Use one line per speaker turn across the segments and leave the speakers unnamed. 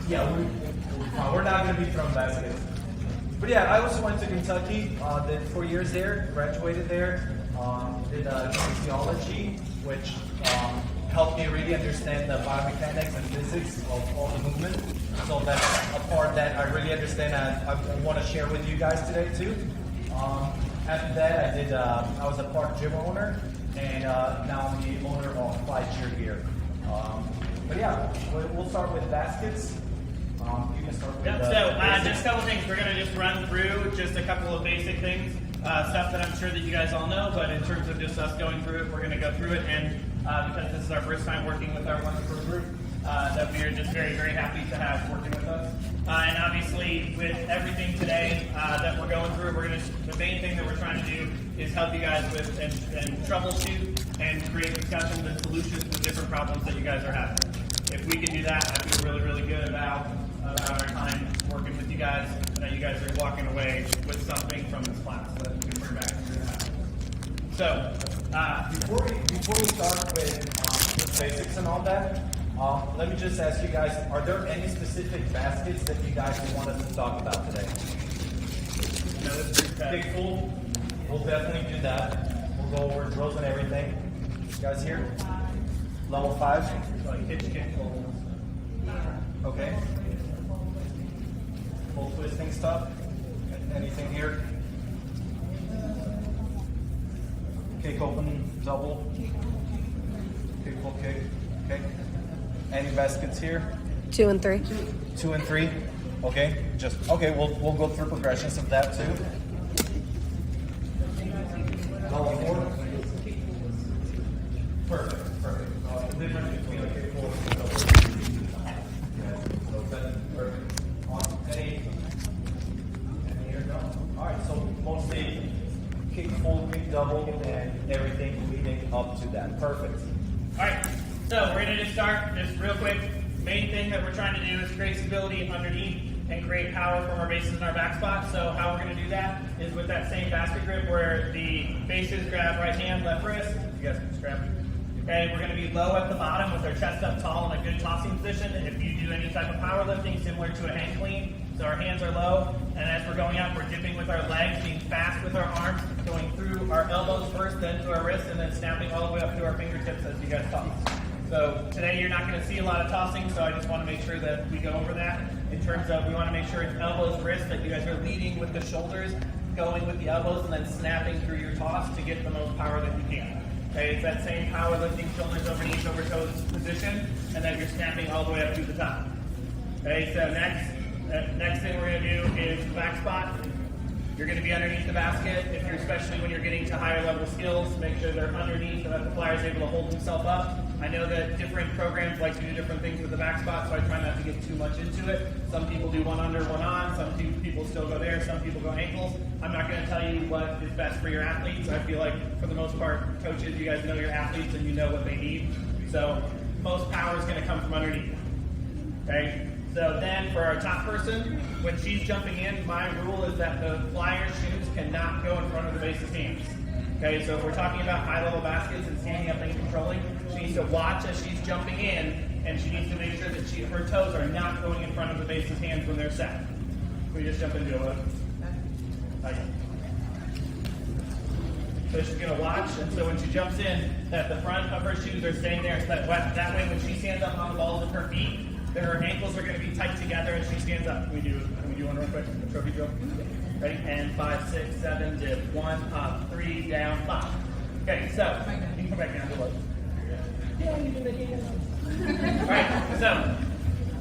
Yeah, we're not going to be throwing baskets. But yeah, I also went to Kentucky, did 4 years there, graduated there, did kinesiology, which helped me really understand the biomechanics and physics of all the movement. So that's a part that I really understand and I want to share with you guys today too. After that, I was a park gym owner, and now I'm the owner of Fly Cheer here. But yeah, we'll start with baskets. You can start with
just a couple things. We're going to just run through just a couple of basic things, stuff that I'm sure that you guys all know, but in terms of just us going through it, we're going to go through it, and because this is our first time working with our wonderful group, that we are just very, very happy to have working with us. And obviously, with everything today that we're going through, the main thing that we're trying to do is help you guys with and troubleshoot and create discussions and solutions to different problems that you guys are having. If we can do that, I feel really, really good about our time working with you guys, and that you guys are walking away with something from this class that we can bring back to your house. So,
before we start with the basics and all that, let me just ask you guys, are there any specific baskets that you guys want us to talk about today? Big pool, we'll definitely do that. We'll go over drills and everything. You guys here? Level 5?
like hitch kick holds.
Okay. Full twisting stuff. Anything here? Kick open, double. Kick, full kick. Okay. Any baskets here?
2 and 3.
2 and 3. Okay. We'll go through progressions of that too. Level 4. Perfect. The difference between a kick full and double. So that's perfect. Any here? No. All right. So mostly kick full, kick double, and everything leading up to that. Perfect.
All right. So we're going to just start just real quick. Main thing that we're trying to do is create stability underneath and create power from our bases and our back spot. So how we're going to do that is with that same basket grip where the bases grab right hand, left wrist. You guys can just grab it. Okay, we're going to be low at the bottom with our chest up tall in a good tossing position. If you do any type of powerlifting similar to a hang clean, so our hands are low, and as we're going up, we're dipping with our legs, being fast with our arms, going through our elbows first, then to our wrists, and then snapping all the way up to our fingertips as you guys toss. So today you're not going to see a lot of tossing, so I just want to make sure that we go over that in terms of we want to make sure it's elbows, wrists, that you guys are leading with the shoulders, going with the elbows, and then snapping through your toss to get the most power that you can. Okay, it's that same power lifting, shoulders over knees, over toes position, and then you're snapping all the way up to the top. Okay, so next thing we're going to do is the back spot. You're going to be underneath the basket. If you're, especially when you're getting to higher level skills, make sure they're underneath so that the flyer is able to hold himself up. I know that different programs like to do different things with the back spot, so I try not to get too much into it. Some people do one under, one on. Some people still go there. Some people go ankles. I'm not going to tell you what is best for your athletes. I feel like, for the most part, coaches, you guys know your athletes and you know what they need. So most power is going to come from underneath. Okay? So then for our top person, when she's jumping in, my rule is that the flyer shoes cannot go in front of the base's hands. Okay, so if we're talking about high-level baskets and standing up and controlling, she needs to watch as she's jumping in, and she needs to make sure that her toes are not going in front of the base's hands when they're set. Can we just jump into it? Okay. So she's going to watch, and so when she jumps in, that the front of her shoes are staying there, so that way when she stands up on the balls of her feet, her ankles are going to be tight together as she stands up. Can we do one real quick? A trophy drill? Ready? And 5, 6, 7, dip. 1, up, 3, down, 5. Okay, so you can come back down to low. Yeah, you can make it. All right, so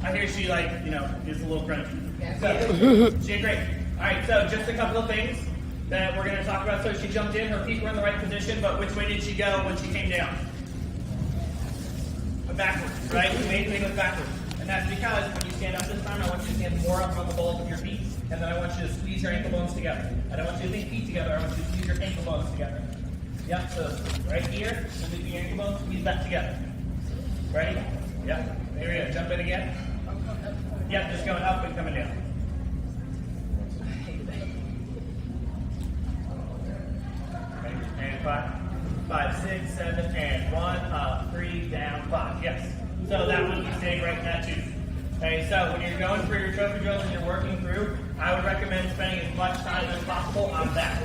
I hear she is a little crunchy. So she did great. All right, so just a couple of things that we're going to talk about. So she jumped in, her feet were in the right position, but which way did she go when she came down? Backwards, right? The main thing was backwards. And that's because when you stand up this time, I want you to stand more up on the balls of your feet, and then I want you to squeeze your ankle bones together. I don't want you to leave feet together, I want you to squeeze your ankle bones together. Yep, so right here, so leave your ankle bones, squeeze that together. Ready? Yep, there we go. Jump in again. Yep, just going up and coming down. And 5, 6, 7, and 1, up, 3, down, 5. Yes. So that one can stay right in that tube. Okay, so when you're going through your trophy drills and you're working through, I would recommend spending as much time as possible on that.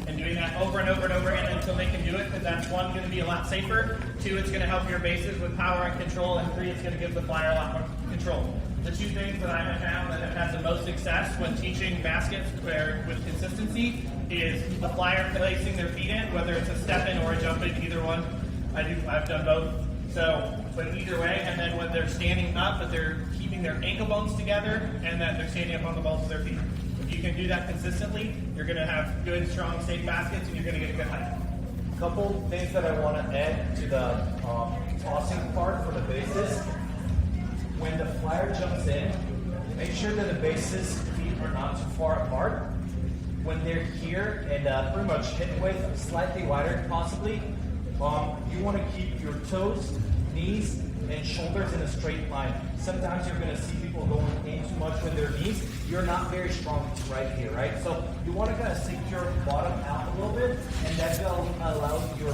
And doing that over and over and over again until they can do it, because that's one, going to be a lot safer. Two, it's going to help your bases with power and control. And three, it's going to give the flyer a lot more control. The two things that I have found that have had the most success when teaching baskets with consistency is the flyer placing their feet in, whether it's a step in or a jump in, either one. I've done both. So, but either way, and then when they're standing up, that they're keeping their ankle bones together and that they're standing up on the balls of their feet. If you can do that consistently, you're going to have good, strong, safe baskets, and you're going to get a good height.
A couple things that I want to add to the tossing part for the bases. When the flyer jumps in, make sure that the bases' feet are not too far apart. When they're here and pretty much hip width, slightly wider possibly, you want to keep your toes, knees, and shoulders in a straight line. Sometimes you're going to see people going in too much with their knees. You're not very strong right here, right? So you want to kind of sink your bottom out a little bit, and that will allow your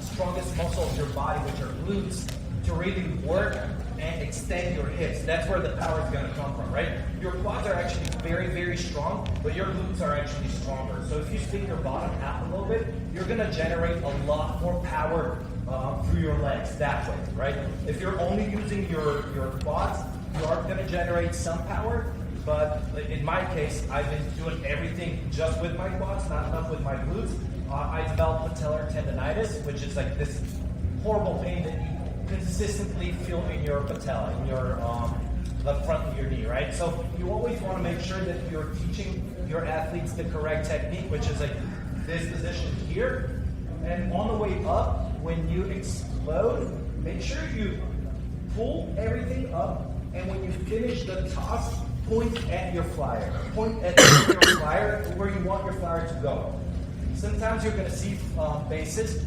strongest muscle of your body, which are glutes, to really work and extend your hips. That's where the power is going to come from, right? Your quads are actually very, very strong, but your glutes are actually stronger. So if you stick your bottom out a little bit, you're going to generate a lot more power through your legs that way, right? If you're only using your quads, you are going to generate some power, but in my case, I've been doing everything just with my quads, not enough with my glutes. I developed patellar tendonitis, which is like this horrible pain that you consistently feel in your patella, in your the front of your knee, right? So you always want to make sure that you're teaching your athletes the correct technique, which is like this position here. And on the way up, when you explode, make sure you pull everything up, and when you finish the toss, point at your flyer. Point at your flyer where you want your flyer to go. Sometimes you're going to see bases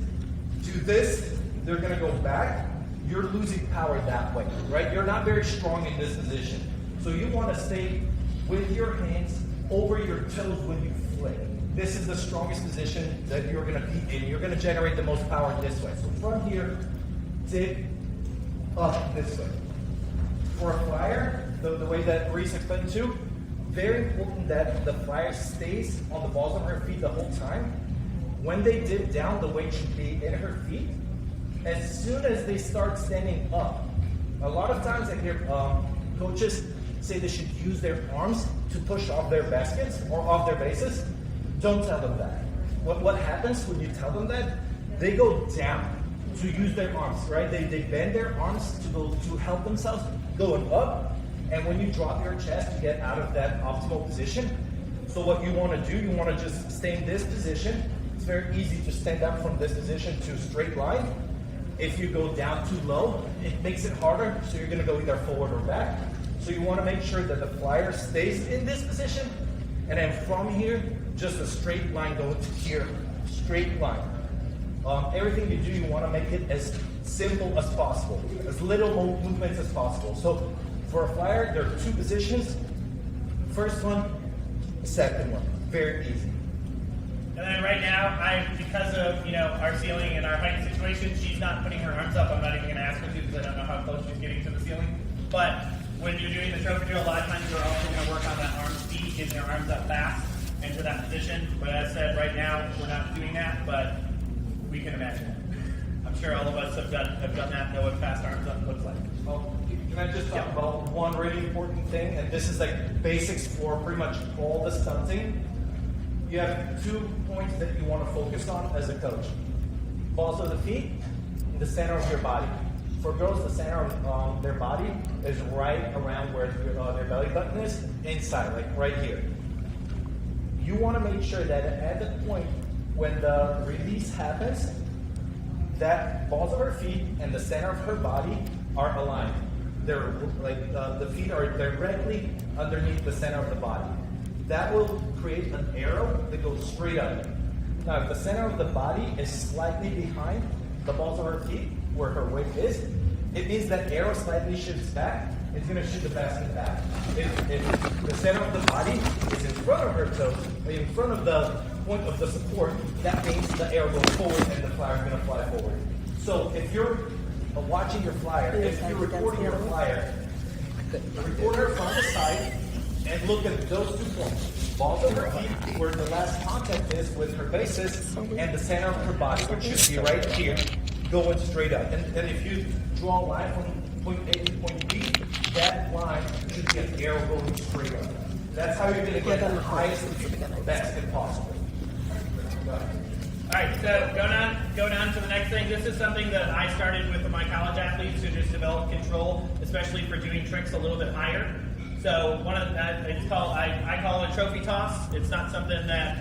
do this, they're going to go back. You're losing power that way, right? You're not very strong in this position. So you want to stay with your hands over your toes when you flick. This is the strongest position that you're going to be in. You're going to generate the most power this way. So from here, dip up this way. For a flyer, the way that Reese explained too, very important that the flyer stays on the balls of her feet the whole time. When they dip down, the weight should be in her feet. As soon as they start standing up, a lot of times I hear coaches say they should use their arms to push off their baskets or off their bases. Don't tell them that. What happens when you tell them that? They go down to use their arms, right? They bend their arms to help themselves going up, and when you drop your chest, you get out of that optimal position. So what you want to do, you want to just stay in this position. It's very easy to stand up from this position to a straight line. If you go down too low, it makes it harder, so you're going to go either forward or back. So you want to make sure that the flyer stays in this position, and then from here, just a straight line going to here, straight line. Everything you do, you want to make it as simple as possible, as little movements as possible. So for a flyer, there are two positions. First one, second one, very easy.
And then right now, because of our ceiling and our height situation, she's not putting her arms up. I'm not even going to ask her to because I don't know how close she's getting to the ceiling. But when you're doing the trophy drill, a lot of times you're also going to work on that arm speed, getting your arms up fast into that position. But as I said, right now we're not doing that, but we can imagine it. I'm sure all of us have done that, know what fast arms up looks like.
Well, can I just talk about one really important thing? And this is like basics for pretty much all the stunting. You have 2 points that you want to focus on as a coach. Balls of the feet and the center of your body. For girls, the center of their body is right around where their belly button is, inside, like right here. You want to make sure that at the point when the release happens, that balls of her feet and the center of her body are aligned. They're like the feet are directly underneath the center of the body. That will create an arrow that goes straight up. Now, if the center of the body is slightly behind the balls of her feet, where her weight is, it means that arrow slightly shifts back. It's going to shoot the basket back. If the center of the body is in front of her toes, in front of the point of the support, that means the arrow goes forward and the flyer is going to fly forward. So if you're watching your flyer, if you're recording your flyer, record her from the side and look at those 2 points. Balls of her feet, where the last contact is with her bases, and the center of her body, which should be right here, going straight up. And then if you draw a line from point A to point B, that line should be an arrow going straight up. That's how you're going to get the highest basket possible.
All right, so go down to the next thing. This is something that I started with my college athletes to just develop control, especially for doing tricks a little bit higher. So one of that, it's called, I call it a trophy toss. It's not something that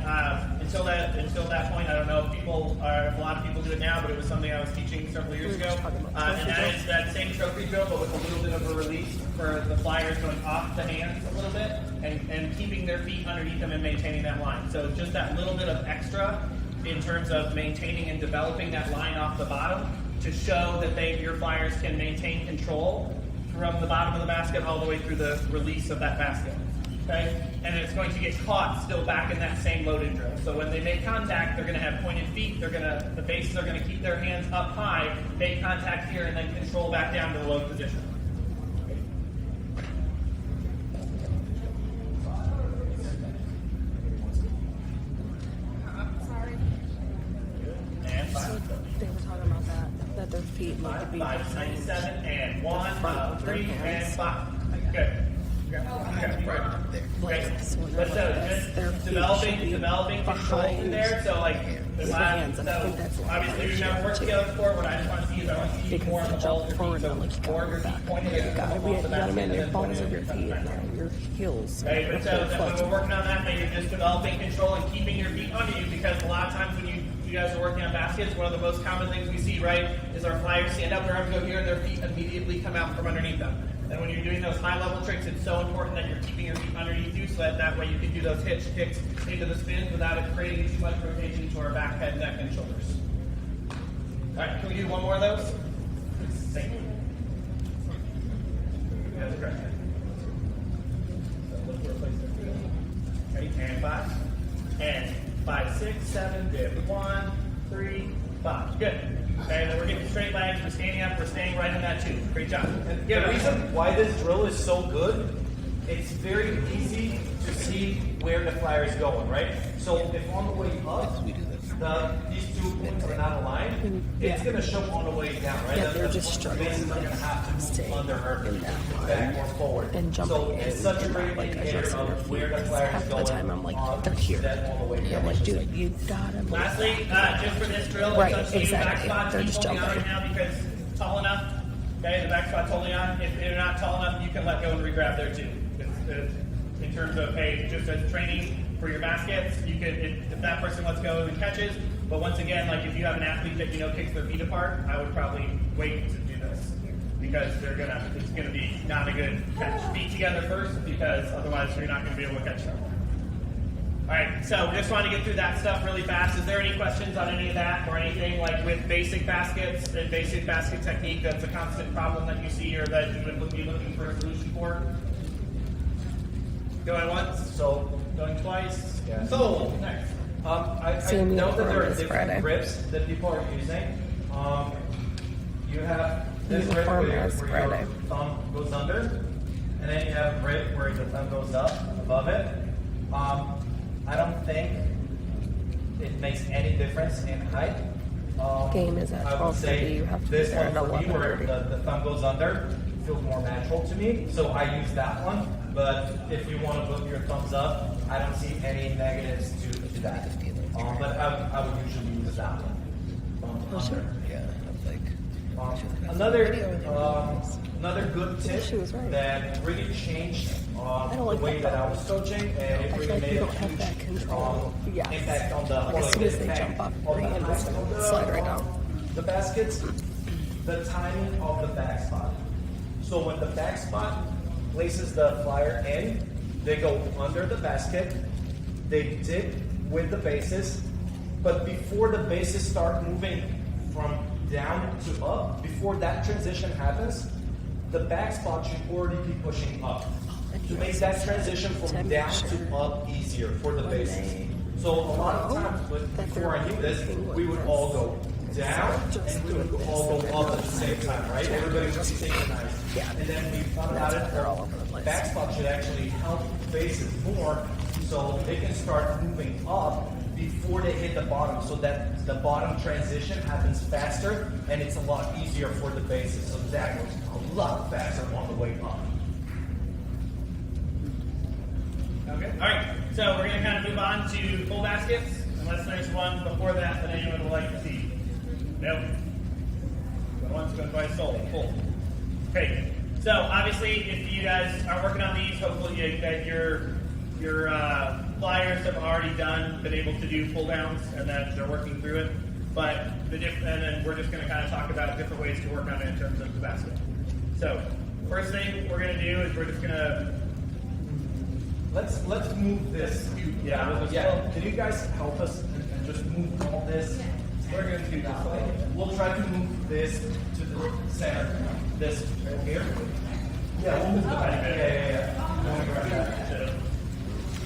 until that point, I don't know if a lot of people do it now, but it was something I was teaching several years ago. And that is that same trophy drill, but with a little bit of a release for the flyers going off the hands a little bit and keeping their feet underneath them and maintaining that line. So just that little bit of extra in terms of maintaining and developing that line off the bottom to show that your flyers can maintain control from the bottom of the basket all the way through the release of that basket. Okay? And it's going to get caught still back in that same loaded drill. So when they make contact, they're going to have pointed feet. The bases are going to keep their hands up high, make contact here, and then control back down to the low position. And 5.
So they were talking about that their feet need to be
597 and 1, 3, and 5. Good. Okay.
So
But so just developing control through there. So like, obviously we've never worked together before. What I just want to see is I want to see more of the ball of your feet. So more of your feet pointed at the basket.
Your balls of your feet, your heels.
Okay, but so when we're working on that, then you're just developing control and keeping your feet under you, because a lot of times when you guys are working on baskets, one of the most common things we see, right, is our flyers stand up, their arms go here, and their feet immediately come out from underneath them. And when you're doing those high-level tricks, it's so important that you're keeping your feet underneath you, so that way you can do those hitch kicks into the spins without it creating too much rotation to our back, head, neck, and shoulders. All right, can we do one more of those? Thank you. That's correct. Ready? And 5. And 5, 6, 7, good. 1, 3, 5. Good. Okay, then we're getting straight legs, we're standing up, we're staying right in that 2. Great job.
And the reason why this drill is so good, it's very easy to see where the flyer is going, right? So if on the way up, these 2 points are not aligned, it's going to show on the way down, right?
Yeah, they're just struggling
are going to have to
stay
move under her
in that line
back or forward.
and jumping
so
in
it's such a
and
great
not, like,
indicator
adjusting your
of where
feet.
the flyer is
Half the
going.
time I'm like, they're here.
All the way
And
down.
I'm like, dude, you gotta move.
Lastly, just for this drill,
Right,
it's up to you. Back
exactly.
spot,
They're
keep
just
holding on
jumping.
right now because it's tall enough. Okay, the back spot's holding on. If they're not tall enough, you can let go and regrab there too. In terms of, hey, just as training for your baskets, you could, if that person lets go and catches. But once again, like if you have an athlete that you know kicks their feet apart, I would probably wait to do this because it's gonna be not a good catch. Feet together first, because otherwise you're not gonna be able to catch them. All right, so just want to get through that stuff really fast. Is there any questions on any of that or anything like with basic baskets and basic basket technique that's a constant problem that you see or that you would be looking for a solution for? Going once,
So
going twice.
Yeah.
So next.
I
Same
know that there are
uniform as
different
Friday.
grips that people are using. You have this grip
Uniform
where
as
your
Friday.
thumb goes under, and then you have a grip where the thumb goes up above it. I don't think it makes any difference in height.
Game is at
I would
12:30.
say
You have to be
this
there
one
at
for me, where
11:30.
the thumb goes under, feels more natural to me, so I use that one. But if you want to put your thumbs up, I don't see any negatives to that. But I would usually use that one. Under. Another good tip
She was right.
that really changed
don't
the
like
way
that
that I was coaching, and it
I feel
really
like
made
you
a
don't have that
huge
control. Yes.
impact on the
Like as soon as they
impact
jump up,
on
your
the
hand is
height
gonna
of the,
slide right down.
The baskets, the timing of the back spot. So when the back spot places the flyer in, they go under the basket, they dip with the bases, but before the bases start moving from down to up, before that transition happens, the back spot should already be pushing up to make that transition from down to up easier for the bases. So a lot of times, before I knew this, we would all go down and it would all go up at the same time, right? Everybody would be synchronized.
Yeah.
And then we found out that
They're all over the place.
back spot should actually help bases more so they can start moving up before they hit the bottom, so that the bottom transition happens faster and it's a lot easier for the bases. So that goes a lot faster on the way up.
Okay. All right. So we're going to kind of move on to full baskets. Unless there's one before that that anyone would like to see. Nope. Going once, going twice, sold. Full. Okay. So obviously, if you guys are working on these, hopefully that your flyers have already been able to do pull downs, and that they're working through it. But and then we're just going to kind of talk about different ways to work on it in terms of the basket. So first thing we're going to do is we're just going to
Let's move this. Yeah. Can you guys help us and just move all this? We're going to do this way. We'll try to move this to the center. This right here. Yeah, we'll move the back. Yeah.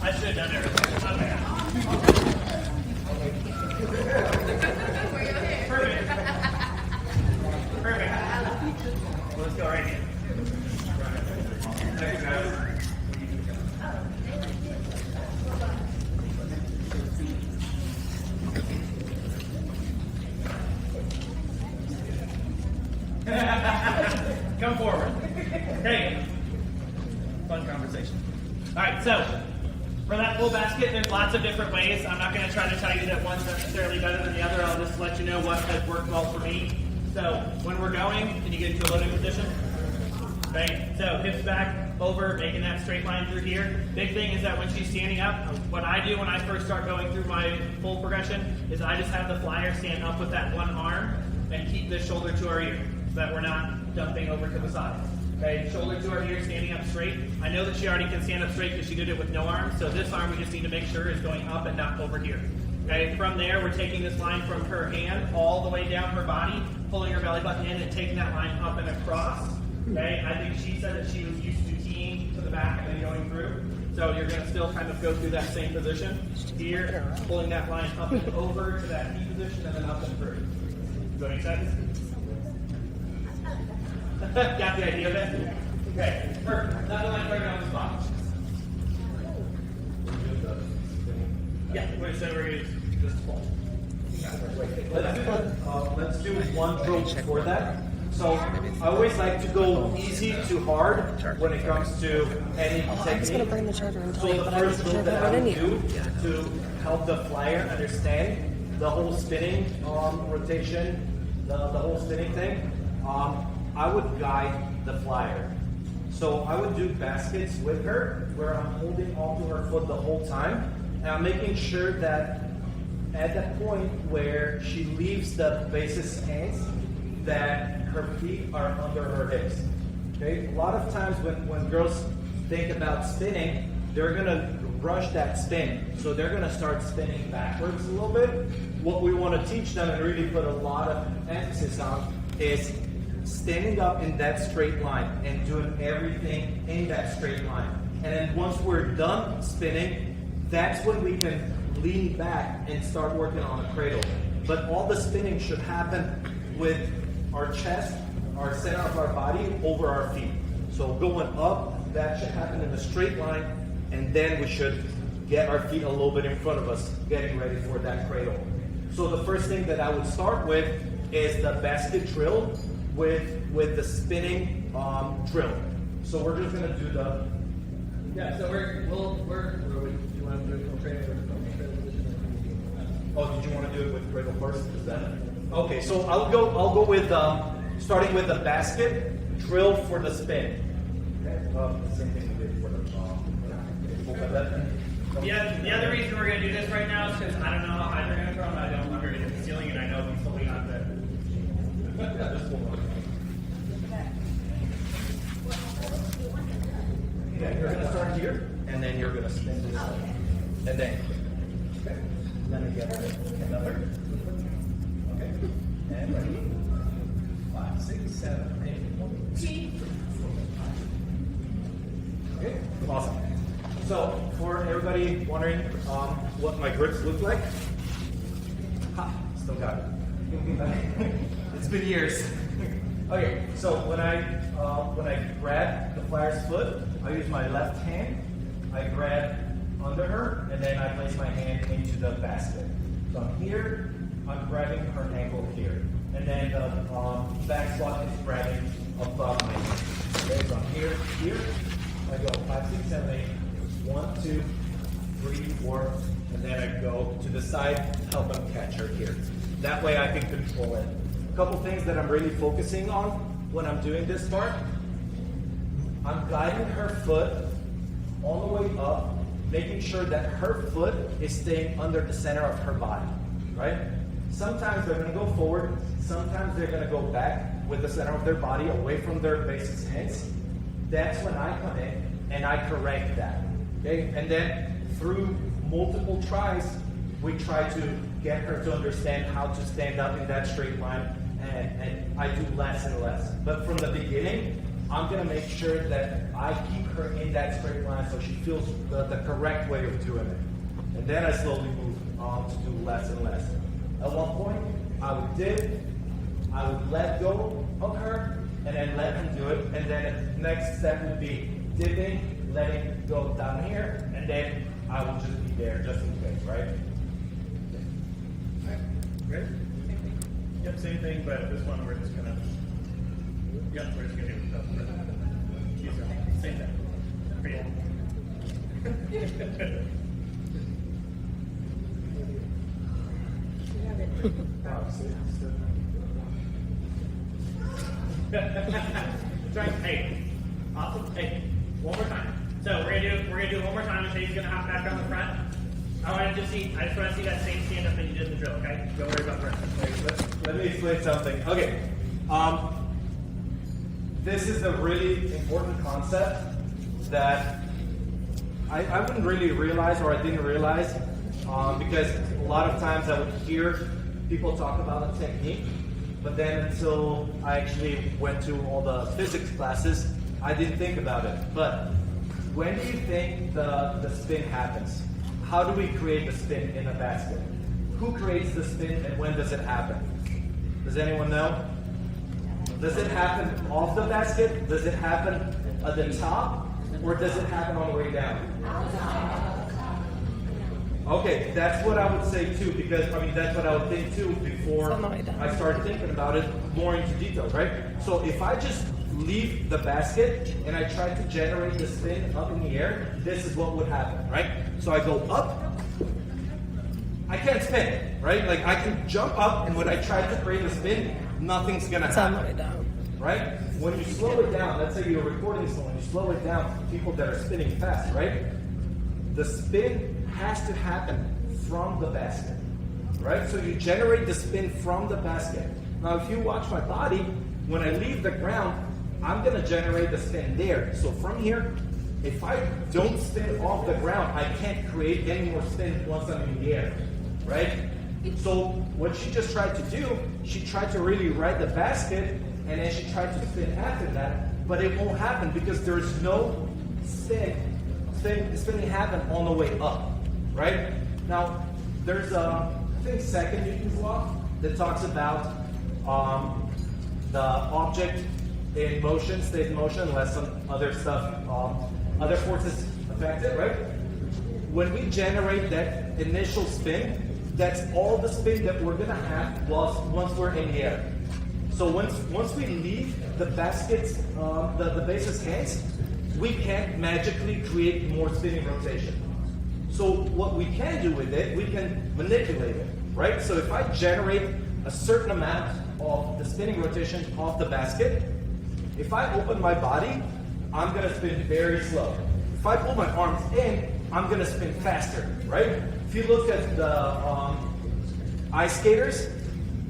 I should have done everything. Okay. Perfect. Perfect. Well, let's go right here. Thank you, guys. Come forward. Hey. Fun conversation. All right, so for that full basket, there's lots of different ways. I'm not going to try to tell you that one's necessarily better than the other. I'll just let you know what has worked well for me. So when we're going, can you get into a loading position? Okay, so hips back, over, making that straight line through here. Big thing is that when she's standing up, what I do when I first start going through my full progression is I just have the flyer stand up with that one arm and keep the shoulder to our ear so that we're not dumping over to the side. Okay, shoulder to our ear, standing up straight. I know that she already can stand up straight because she did it with no arm, so this arm we just need to make sure is going up and not over here. Okay, from there we're taking this line from her hand all the way down her body, pulling her belly button in and taking that line up and across. Okay, I think she said that she was used to teeing to the back and then going through. So you're going to still kind of go through that same position. Here, pulling that line up and over to that key position and then up and through. Does that make sense? Got the idea of it? Okay, perfect. Another line right on the spot. Yeah, wait, so we're going to just pull.
Let's do one drill before that. So I always like to go easy to hard when it comes to any
I'm just gonna
technique.
bring the charger and
So
tell you,
the
but I
first
need to
drill
charge
that I
it
would
in
do to help the flyer understand the whole spinning rotation, the whole spinning thing, I would guide the flyer. So I would do baskets with her where I'm holding onto her foot the whole time, and I'm making sure that at that point where she leaves the base's hands, that her feet are under her hips. Okay? A lot of times when girls think about spinning, they're gonna rush that spin. So they're gonna start spinning backwards a little bit. What we want to teach them and really put a lot of emphasis on is standing up in that straight line and doing everything in that straight line. And then once we're done spinning, that's when we can lean back and start working on a cradle. But all the spinning should happen with our chest, our center of our body over our feet. So going up, that should happen in a straight line, and then we should get our feet a little bit in front of us, getting ready for that cradle. So the first thing that I would start with is the basket drill with the spinning drill. So we're just gonna do the.
Yeah, so do you want to do it from cradle position?
Oh, did you want to do it with cradle first? Is that okay? So I'll go with starting with the basket drill for the spin. Okay. The same thing we did for the.
Yeah, the other reason we're going to do this right now is because I don't know how high they're going to throw them. I don't want her to hit the ceiling, and I know he's holding on to it.
Yeah, you're going to start here, and then you're going to spin this way. And then, okay. Let me get another. Okay. And ready. 5, 6, 7, 8. Okay, awesome. So, for everybody wondering what my grips look like, ha, still got it. It's been years. Okay, so when I grab the flyer's foot, I use my left hand. I grab under her, and then I place my hand into the basket. So I'm here. I'm grabbing her ankle here, and then the back squat is grabbing above my knee. Okay, so I'm here. I go 5, 6, 7, 8. 1, 2, 3, 4, and then I go to the side, help him catch her here. That way I can control it. A couple things that I'm really focusing on when I'm doing this part. I'm guiding her foot all the way up, making sure that her foot is staying under the center of her body, right? Sometimes they're gonna go forward, sometimes they're gonna go back with the center of their body away from their basic stance. That's when I come in and I correct that, okay? And then through multiple tries, we try to get her to understand how to stand up in that straight line, and I do less and less. But from the beginning, I'm gonna make sure that I keep her in that straight line so she feels the correct way of doing it. And then I slowly move on to do less and less. At one point, I would dip, I would let go of her, and then let him do it. And then the next step would be dipping, letting go down here, and then I will just be there just in case, right?
Great. Yep, same thing, but this one we're just gonna. Yep, we're just gonna do it. Same thing. For you. Try. Hey, awesome. Hey, one more time. So we're gonna do it one more time. And Shane's gonna hop back on the front. I just want to see that same stand up that you did in the drill. Okay, don't worry about the rest.
Let me explain something. Okay, this is a really important concept that I wouldn't really realize, or I didn't realize, because a lot of times I would hear people talk about the technique, but then until I actually went to all the physics classes, I didn't think about it. But when do you think the spin happens? How do we create the spin in a basket? Who creates the spin and when does it happen? Does anyone know? Does it happen off the basket? Does it happen at the top? Or does it happen on the way down? Okay, that's what I would say too, because that's what I would think too before I started thinking about it more into detail, right? So if I just leave the basket and I try to generate the spin up in the air, this is what would happen, right? So I go up, I can't spin, right? Like I can jump up, and when I try to create a spin, nothing's gonna happen, right? When you slow it down, let's say you're recording this, when you slow it down, people that are spinning fast, right? The spin has to happen from the basket, right? So you generate the spin from the basket. Now, if you watch my body, when I leave the ground, I'm gonna generate the spin there. So from here, if I don't spin off the ground, I can't create any more spin once I'm in the air, right? So what she just tried to do, she tried to really ride the basket, and then she tried to spin after that, but it won't happen because there's no spinning happen on the way up, right? Now, there's I think second Newton's law that talks about the object in motion stays in motion unless some other stuff, other forces affect it, right? When we generate that initial spin, that's all the spin that we're gonna have once we're in the air. So once we leave the baskets, the base's hands, we can't magically create more spinning rotation. So what we can do with it, we can manipulate it, right? So if I generate a certain amount of the spinning rotation off the basket, if I open my body, I'm gonna spin very slow. If I pull my arms in, I'm gonna spin faster, right? If you look at the ice skaters,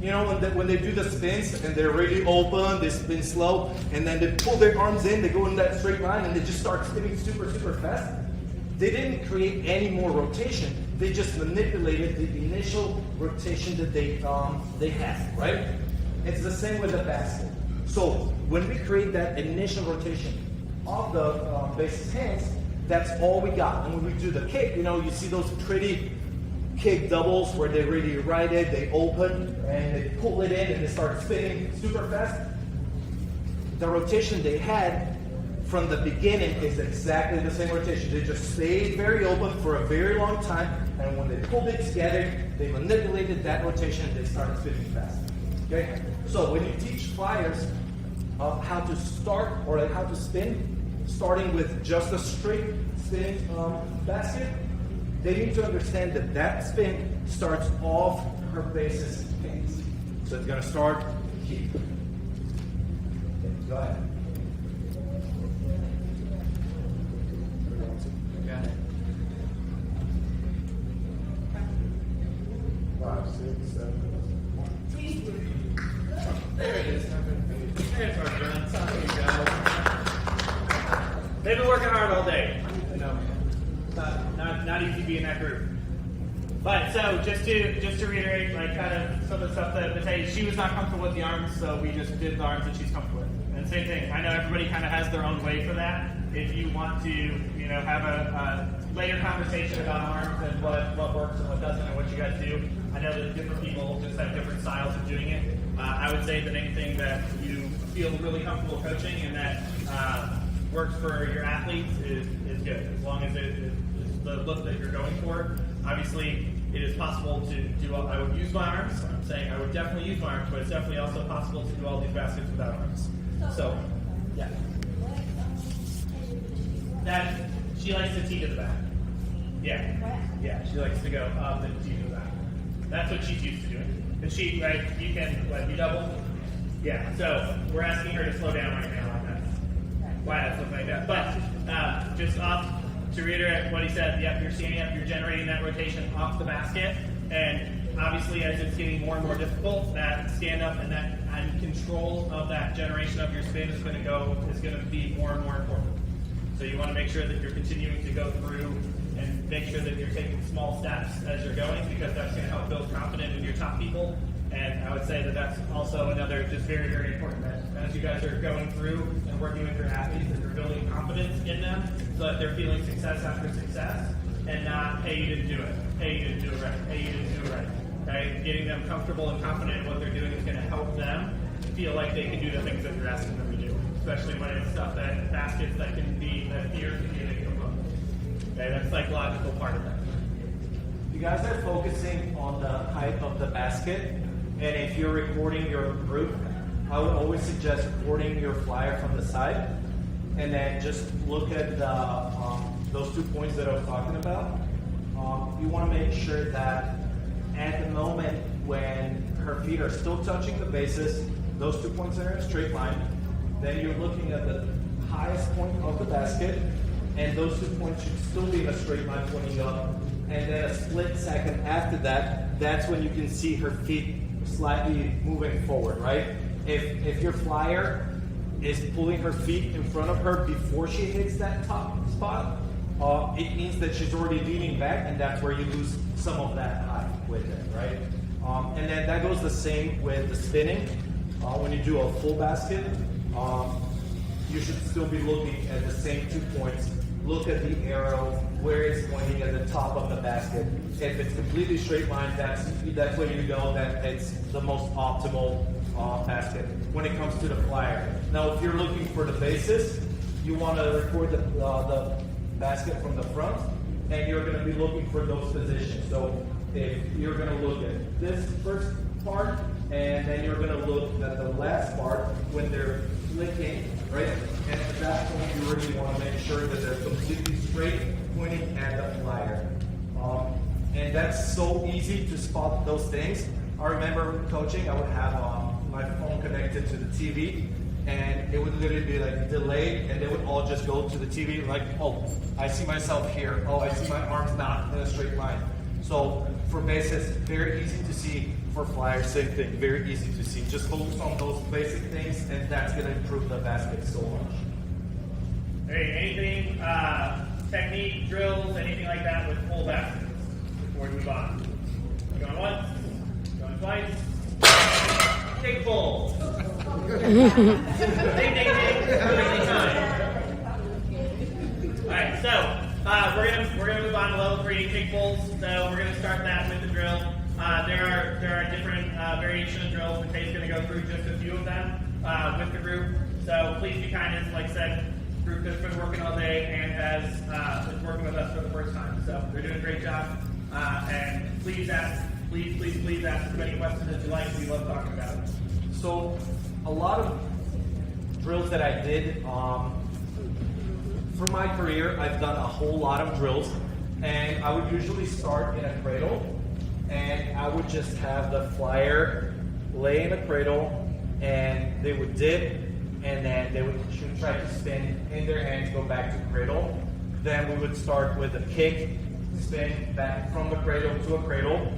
you know, when they do the spins and they're really open, they spin slow, and then they pull their arms in, they go in that straight line, and they just start spinning super, super fast. They didn't create any more rotation. They just manipulated the initial rotation that they had, right? It's the same with the basket. So when we create that initial rotation of the base's hands, that's all we got. And when we do the kick, you know, you see those pretty kick doubles where they really ride it, they open, and they pull it in, and they start spinning super fast. The rotation they had from the beginning is exactly the same rotation. They just stayed very open for a very long time, and when they pulled it together, they manipulated that rotation and they started spinning fast. Okay? So when you teach flyers how to start or like how to spin, starting with just a straight spinning basket, they need to understand that that spin starts off her base's hands. So it's gonna start here. Okay, go ahead. Got it.
5, 6, 7.
There it is. There's our gun. Sorry, you guys. They've been working hard all day. You know, not easy being that group. But so just to reiterate, like kind of some of the stuff that Matei, she was not comfortable with the arms, so we just did the arms that she's comfortable with. And same thing. I know everybody kind of has their own way for that. If you want to, you know, have a later conversation about arms and what works and what doesn't and what you guys do, I know that different people just have different styles of doing it. I would say that anything that you feel really comfortable coaching and that works for your athletes is good, as long as it is the look that you're going for. Obviously, it is possible to do. I would use my arms. I'm saying I would definitely use my arms, but it's definitely also possible to do all these baskets without arms. So, yeah. That she likes to tee to the back. Yeah, she likes to go up and tee to the back. That's what she's used to doing. And she, right? You can you double. Yeah. So we're asking her to slow down right now on that. Why that's looking like that? But just off. To reiterate what he said, yep, you're standing up, you're generating that rotation off the basket, and obviously as it's getting more and more difficult, that stand up and control of that generation of your spin is going to be more and more important. So you want to make sure that you're continuing to go through and make sure that you're taking small steps as you're going, because that's going to help build confidence in your top people. And I would say that that's also another just very, very important that as you guys are going through and working with your athletes, that you're building confidence in them so that they're feeling success after success and not, hey, you didn't do it. Hey, you didn't do it right. Hey, you didn't do it right. Okay? Getting them comfortable and confident in what they're doing is going to help them feel like they can do the things that you're asking them to do, especially when it's stuff that baskets that fear can be a big component. Okay? That's the psychological part of that.
You guys are focusing on the height of the basket. And if you're recording your group, I would always suggest recording your flyer from the side, and then just look at those 2 points that I was talking about. You want to make sure that at the moment when her feet are still touching the bases, those 2 points are in a straight line. Then you're looking at the highest point of the basket, and those 2 points should still be in a straight line pointing up. And then a split second after that, that's when you can see her feet slightly moving forward, right? If your flyer is pulling her feet in front of her before she hits that top spot, it means that she's already leaning back, and that's where you lose some of that height with it, right? And then that goes the same with the spinning. When you do a full basket, you should still be looking at the same 2 points. Look at the arrow, where it's pointing at the top of the basket. If it's completely straight line, that's where you know that it's the most optimal basket when it comes to the flyer. Now, if you're looking for the bases, you want to record the basket from the front, and you're going to be looking for those positions. So if you're going to look at this first part, and then you're going to look at the last part when they're flicking, right? And at that point, you really want to make sure that they're completely straight, pointing at the flyer. And that's so easy to spot those things. I remember coaching, I would have my phone connected to the TV, and it would literally be like delayed, and they would all just go to the TV like, oh, I see myself here. Oh, I see my arms not in a straight line. So for bases, very easy to see. For flyers, same thing, very easy to see. Just focus on those basic things, and that's going to improve the basket so much.
Hey, anything, technique, drills, anything like that with full baskets before we move on? Going once, going twice. Take full. Ding, ding, ding. Every time. All right, so we're gonna move on to level 3. free kick bowls. So we're going to start that with the drill. There are different variation of drills. And Faye's going to go through just a few of them with the group. So please be kind. As like I said, the group has been working all day and is working with us for the first time. So they're doing a great job. And please ask as many questions as you like. We love talking about it.
So a lot of drills that I did, for my career, I've done a whole lot of drills, and I would usually start in a cradle, and I would just have the flyer lay in a cradle, and they would dip, and then they would try to spin in their hands, go back to the cradle. Then we would start with a kick, spin back from the cradle to a cradle.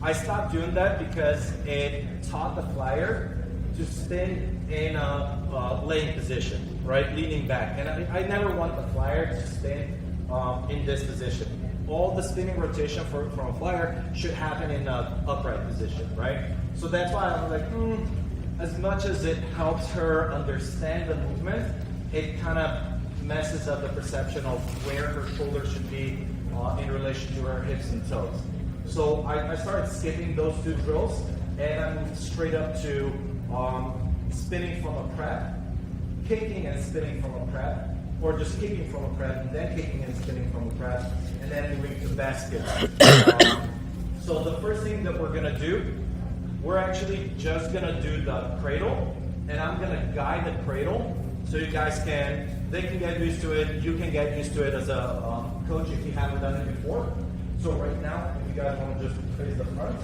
I stopped doing that because it taught the flyer to spin in a laying position, right, leaning back. And I never want the flyer to spin in this position. All the spinning rotation from a flyer should happen in an upright position, right? So that's why I was like, as much as it helps her understand the movement, it kind of messes up the perception of where her shoulders should be in relation to her hips and toes. So I started skipping those two drills, and I moved straight up to spinning from a prep, kicking and spinning from a prep, or just kicking from a prep, and then kicking and spinning from a prep, and then moving to basket. So the first thing that we're gonna do, we're actually just gonna do the cradle, and I'm gonna guide the cradle so you guys they can get used to it, you can get used to it as a coach if you haven't done it before. So right now, if you guys want to just face the front,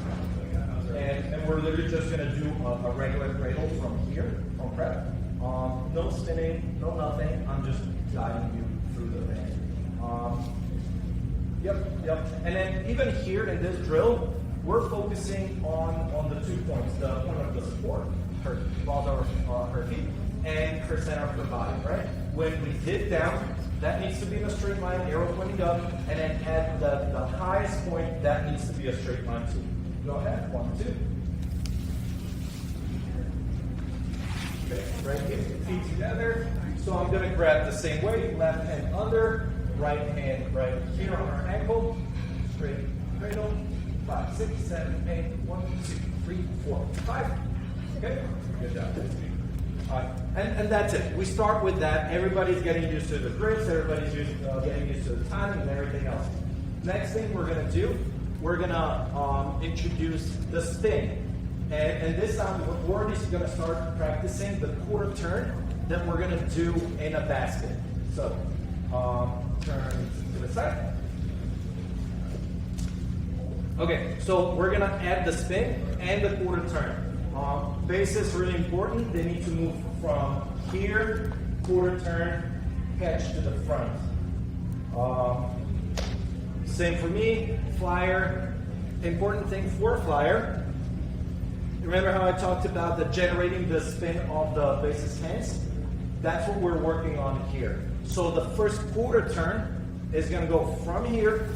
and we're literally just going to do a regular cradle from here, from prep. No spinning, no nothing. I'm just guiding you through the thing. Yep. And then even here in this drill, we're focusing on the 2 points, the point of the support, her balls over her feet, and her center of her body, right? When we dip down, that needs to be in a straight line, arrow pointing up, and then at the highest point, that needs to be a straight line too. Go ahead, 1, 2. Okay, right here, feet together. So I'm gonna grab the same way, left hand under, right hand right here on our ankle, straight cradle, 5, 6, 7, 8, 1, 2, 3, 4, 5. Okay, good job. And that's it. We start with that. Everybody's getting used to the grips. Everybody's getting used to the timing and everything else. Next thing we're going to do, we're going to introduce the spin. And this time, we're just going to start practicing the quarter turn that we're going to do in a basket. So, turn to the side. Okay, so we're going to add the spin and the quarter turn. Base is really important. They need to move from here, quarter turn, catch to the front. Same for me, flyer. Important thing for flyer. Remember how I talked about generating the spin of the base's hands? That's what we're working on here. So the first quarter turn is going to go from here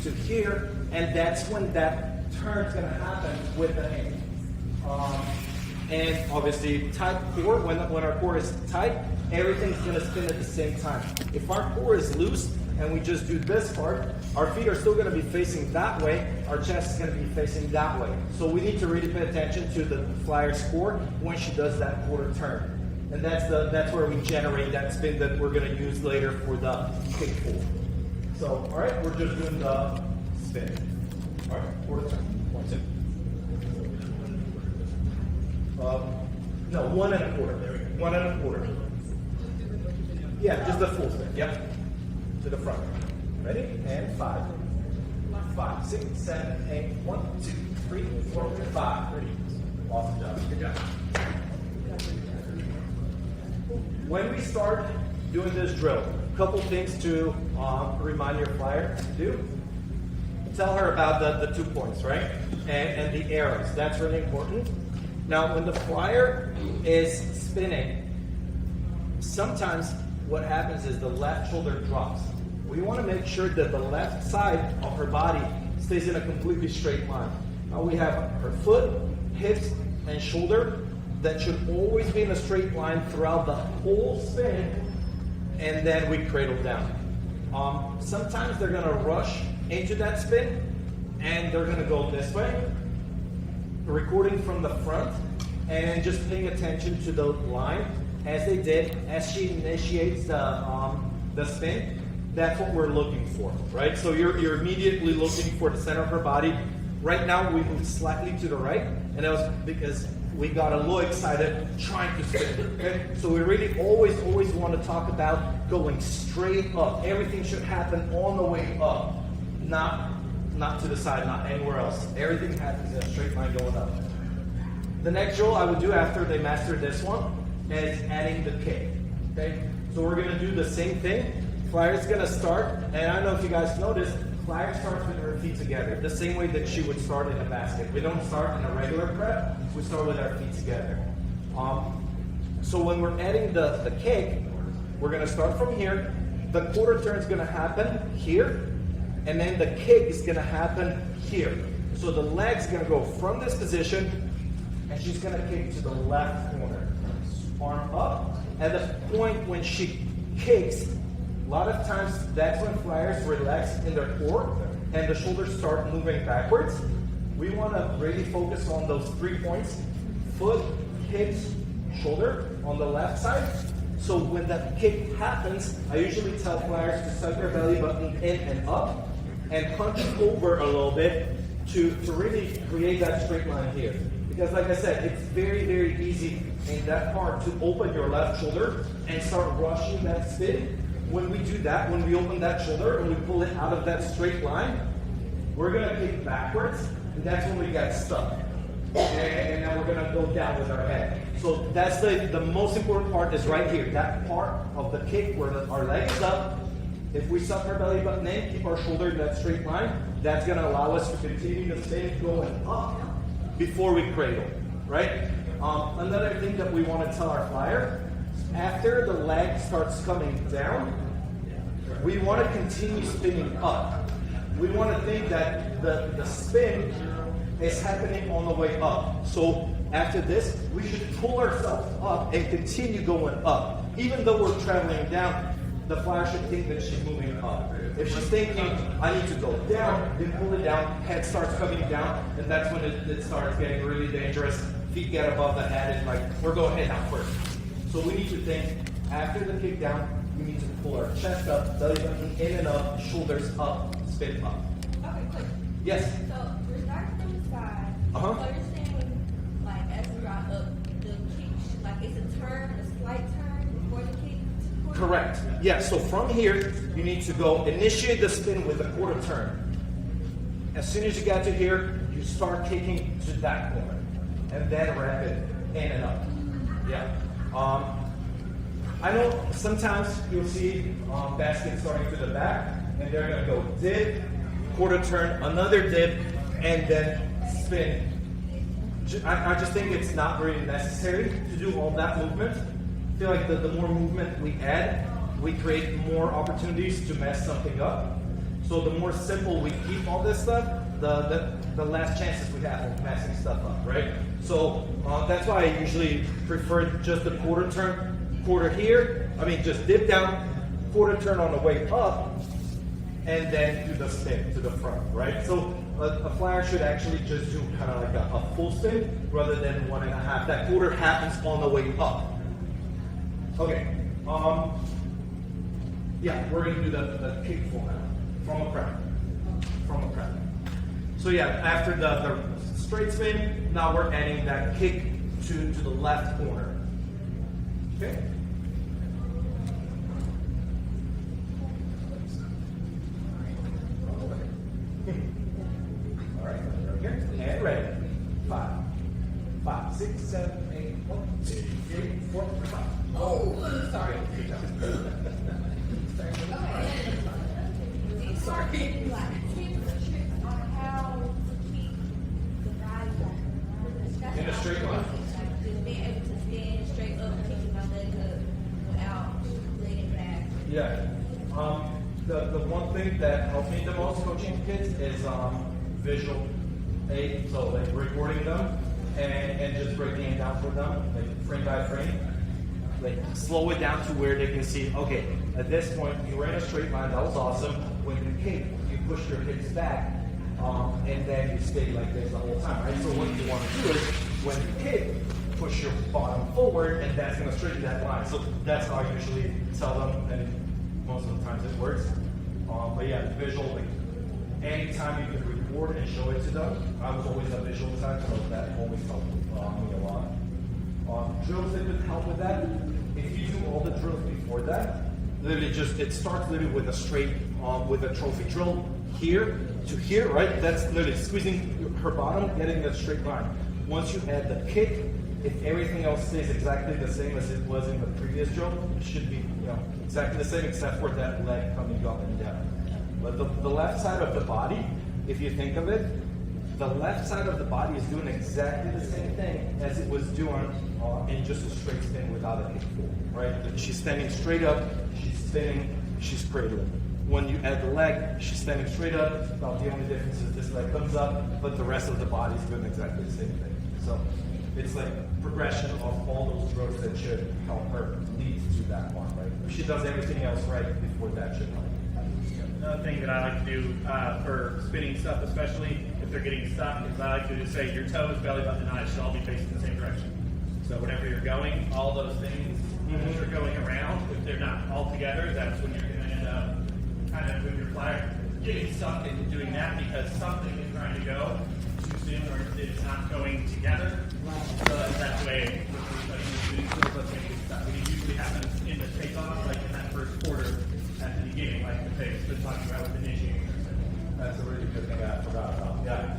to here, and that's when that turn is going to happen with the hand. And obviously tight core, when our core is tight, everything's going to spin at the same time. If our core is loose and we just do this part, our feet are still going to be facing that way, our chest is going to be facing that way. So we need to really pay attention to the flyer's core when she does that quarter turn. And that's where we generate that spin that we're going to use later for the kick pull. So, all right, we're just doing the spin. All right, quarter turn. 1, 2. No, 1 1/4. There we go. 1 1/4. Yeah, just the full spin. Yep. To the front. Ready? And 5. 5, 6, 7, 8. 1, 2, 3, 4, 5. Ready. Awesome job. Good job. When we start doing this drill, a couple things to remind your flyer to do. Tell her about the 2 points, right? And the arrows. That's really important. Now, when the flyer is spinning, sometimes what happens is the left shoulder drops. We want to make sure that the left side of her body stays in a completely straight line. Now we have her foot, hips, and shoulder that should always be in a straight line throughout the whole spin, and then we cradle down. Sometimes they're going to rush into that spin, and they're gonna go this way, recording from the front, and just paying attention to the line as they did, as she initiates the spin. That's what we're looking for, right? So you're immediately looking for the center of her body. Right now we moved slightly to the right, and that was because we got a little excited trying to spin, okay? So we really always want to talk about going straight up. Everything should happen on the way up, not to the side, not anywhere else. Everything happens in a straight line going up. The next drill I would do after they master this one is adding the kick, okay? So we're gonna do the same thing. Flyer's gonna start, and I don't know if you guys noticed, Flyer starts with her feet together, the same way that she would start in a basket. We don't start in a regular prep, we start with our feet together. So when we're adding the kick, we're gonna start from here, the quarter turn is gonna happen here, and then the kick is gonna happen here. So the leg's gonna go from this position, and she's gonna kick to the left corner. Arm up. At the point when she kicks, a lot of times that's when flyers relax in their core and the shoulders start moving backwards. We want to really focus on those 3 points: foot, hips, shoulder on the left side. So when that kick happens, I usually tell flyers to suck their belly button in and up and punch over a little bit to really create that straight line here. Because like I said, it's very easy in that part to open your left shoulder and start rushing that spin. When we do that, when we open that shoulder and we pull it out of that straight line, we're gonna kick backwards, and that's when we get stuck. And then we're gonna go down with our head. So that's the most important part is right here. That part of the kick where our leg is up. If we suck our belly button in, keep our shoulder in that straight line, that's gonna allow us to continue the spin going up before we cradle, right? Another thing that we wanna tell our flyer, after the leg starts coming down, we want to continue spinning up. We want to think that the spin is happening on the way up. So after this, we should pull ourselves up and continue going up. Even though we're traveling down, the flyer should think that she's moving up. If she's thinking, I need to go down, then pull it down, head starts coming down, and that's when it starts getting really dangerous. Feet get above the head, and like, we're going head down first. So we need to think, after the kick down, we need to pull our chest up, belly button in and up, shoulders up, spin up.
Okay, quick.
Yes?
So we're starting from the side.
Uh-huh.
So you're saying, like, as we rock up, the kick, like, it's a turn, a slight turn before the kick?
Correct. Yeah, so from here, you need to go initiate the spin with a quarter turn. As soon as you get to here, you start kicking to that corner, and then wrap it in and up. Yeah. I know sometimes you'll see baskets starting to the back, and they're going to go dip, quarter turn, another dip, and then spin. I just think it's not really necessary to do all that movement. I feel like the more movement we add, we create more opportunities to mess something up. So the more simple we keep all this stuff, the less chances we have of messing stuff up, right? So that's why I usually prefer just the quarter turn, quarter here. I mean, just dip down, quarter turn on the way up, and then do the spin to the front, right? So a flyer should actually just do kind of like a full spin rather than 1.5. That quarter happens on the way up. Okay. Yeah, we're gonna do the kick format from a prep. From a prep. So yeah, after the straight spin, now we're adding that kick to the left corner. Okay? All right, here, and ready. 5, 5, 6, 7, 8, 1, 2, 3, 4, 5.
Oh, sorry.
Good job.
Sorry. Like, tips and tricks on how to keep the body like
In a straight line.
Like, just being able to stand straight up and keeping my leg up without leaning back.
Yeah. The one thing that helped me the most coaching kids is visual aid. So like recording them and just breaking it down for them, like frame by frame. Like slow it down to where they can see, okay, at this point you ran a straight line, that was awesome. When you kick, you push your hips back, and then you stay like this the whole time, right? So what you want to do is, when you hit, push your bottom forward, and that's going to straighten that line. So that's how I usually tell them, and most of the times it works. But yeah, the visual, like, anytime you can record and show it to them, I was always a visual type, so that always helped me a lot. Drills that could help with that. If you do all the drills before that, literally it starts literally with a straight, with a trophy drill here to here, right? That's literally squeezing her bottom, getting that straight line. Once you add the kick, if everything else stays exactly the same as it was in the previous drill, it should be, exactly the same except for that leg coming up and down. But the left side of the body, if you think of it, the left side of the body is doing exactly the same thing as it was doing in just a straight spin without a kick pull, right? She's standing straight up, she's spinning, she's cradling. When you add the leg, she's standing straight up. About the only difference is this leg comes up, but the rest of the body is doing exactly the same thing. So it's like progression of all those drills that should help her lead to that one, right? If she does everything else right before that should help.
Another thing that I like to do for spinning stuff, especially if they're getting stuck, is I like to just say your toes, belly button, and eyes should all be facing the same direction. So whenever you're going, all those things, as you're going around, if they're not all together, that's when you're going to end up kind of with your flyer getting stuck into doing that because something is trying to go too soon or it's not going together. So that's the way it usually happens in the takeoff, like in that first quarter at the beginning, like the pace been talking about with initiating.
That's a really good thing I forgot about. Yeah.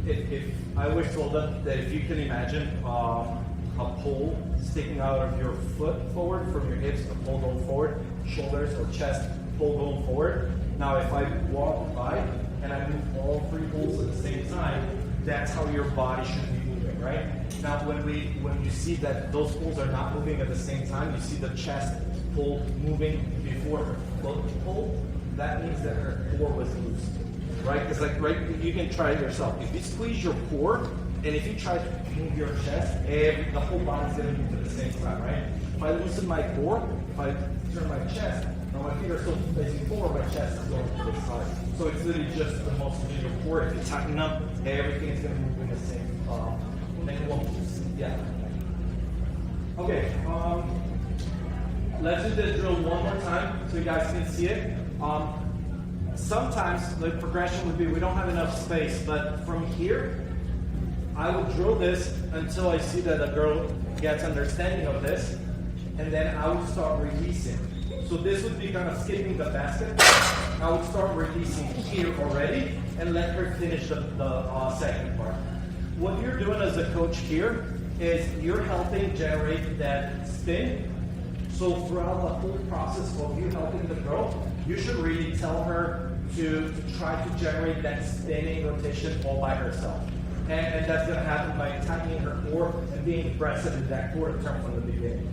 If I always told them that if you can imagine a pole sticking out of your foot forward from your hips, a pole going forward, shoulders or chest, pole going forward. Now if I walk by and I move all three poles at the same time, that's how your body should be moving, right? Now when you see that those poles are not moving at the same time, you see the chest pole moving before her foot pole, that means that her core was loose, right? It's like, right, you can try it yourself. If you squeeze your core, and if you try to move your chest, the whole body's gonna move at the same time, right? If I loosen my core, if I turn my chest, now my feet are still facing forward, my chest is going to the side. So it's literally just the muscles in your core. If you tighten up, everything's gonna move in the same, make it look, yeah. Okay, let's do this drill one more time so you guys can see it. Sometimes the progression would be we don't have enough space, but from here, I would drill this until I see that the girl gets understanding of this, and then I would start releasing. So this would be kind of skipping the basket. I would start releasing here already and let her finish the second part. What you're doing as a coach here is you're helping generate that spin. So throughout the whole process of you helping the girl, you should really tell her to try to generate that spinning rotation all by herself. And that's going to happen by tightening her core and being aggressive in that core term from the beginning.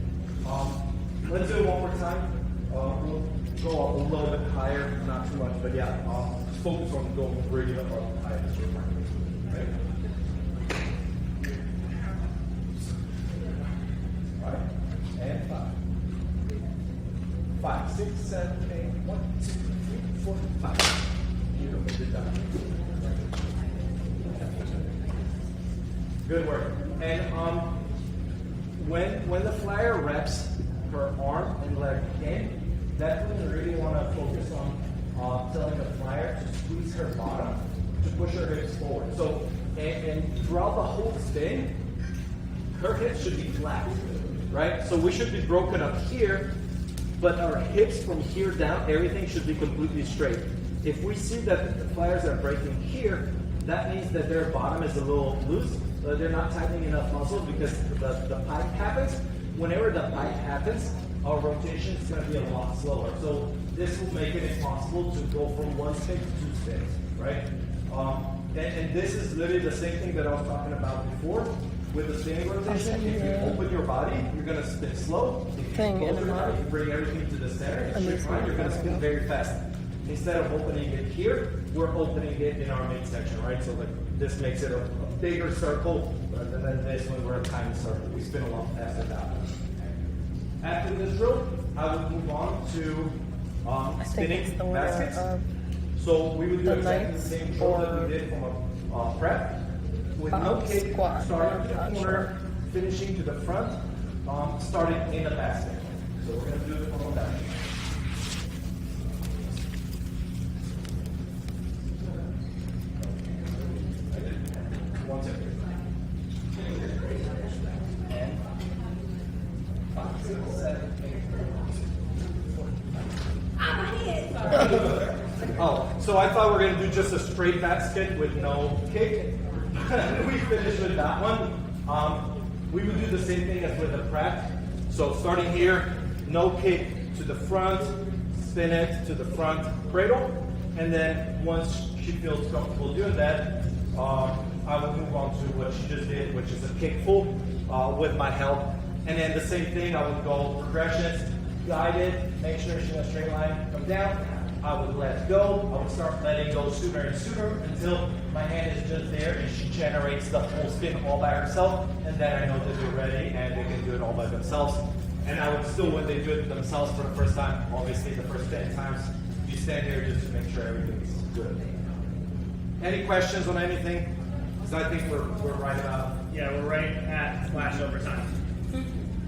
Let's do it one more time. We'll go up a little bit higher, not too much, but yeah, just focus on going really up high as you're working. Okay? All right, and 5, 6, 7, 8, 1, 2, 3, 4, 5. Beautiful, good job. Good work. And when the flyer reps her arm and leg in, that's when you really want to focus on telling the flyer to squeeze her bottom to push her hips forward. So, and throughout the whole spin, her hips should be flat, right? So we should be broken up here, but our hips from here down, everything should be completely straight. If we see that the flyers are breaking here, that means that their bottom is a little loose. They're not tightening enough muscles because the pipe happens. Whenever the pipe happens, our rotation is going to be a lot slower. So this will make it impossible to go from one spin to two spins, right? And this is literally the same thing that I was talking about before with the spinning rotation. If you open your body, you're going to spin slow. If you close your body, you bring everything to the center, you're going to spin very fast. Instead of opening it here, we're opening it in our midsection, right? So like this makes it a bigger circle rather than this when we're a tiny circle. We spin a lot faster that way. After this drill, I would move on to spinning baskets. So we would do
The
exactly the
nights
same drill that
or
we did from a prep, with no
box
kick,
squat,
starting
I'm
to
not
the corner, finishing to the front, starting in the basket. So we're gonna do it from that. One second. And 5, 6, 7, 8.
I'm ahead, sorry.
Oh, so I thought we were gonna do just a straight basket with no kick. We finished with that one. We would do the same thing as with the prep. So starting here, no kick to the front, spin it to the front cradle, and then once she feels comfortable doing that, I would move on to what she just did, which is a kick full with my help. And then the same thing, I would go progressions, guided, make sure she's in a straight line, come down. I would let go. I would start letting go sooner and sooner until my hand is just there and she generates the full spin all by herself. And then I know that they're ready and they can do it all by themselves. And I would still, when they do it themselves for the first time, obviously the first 10 times, you stand there just to make sure everything's good. Any questions on anything? Because I think we're right about.
Yeah, we're right at flash overtime.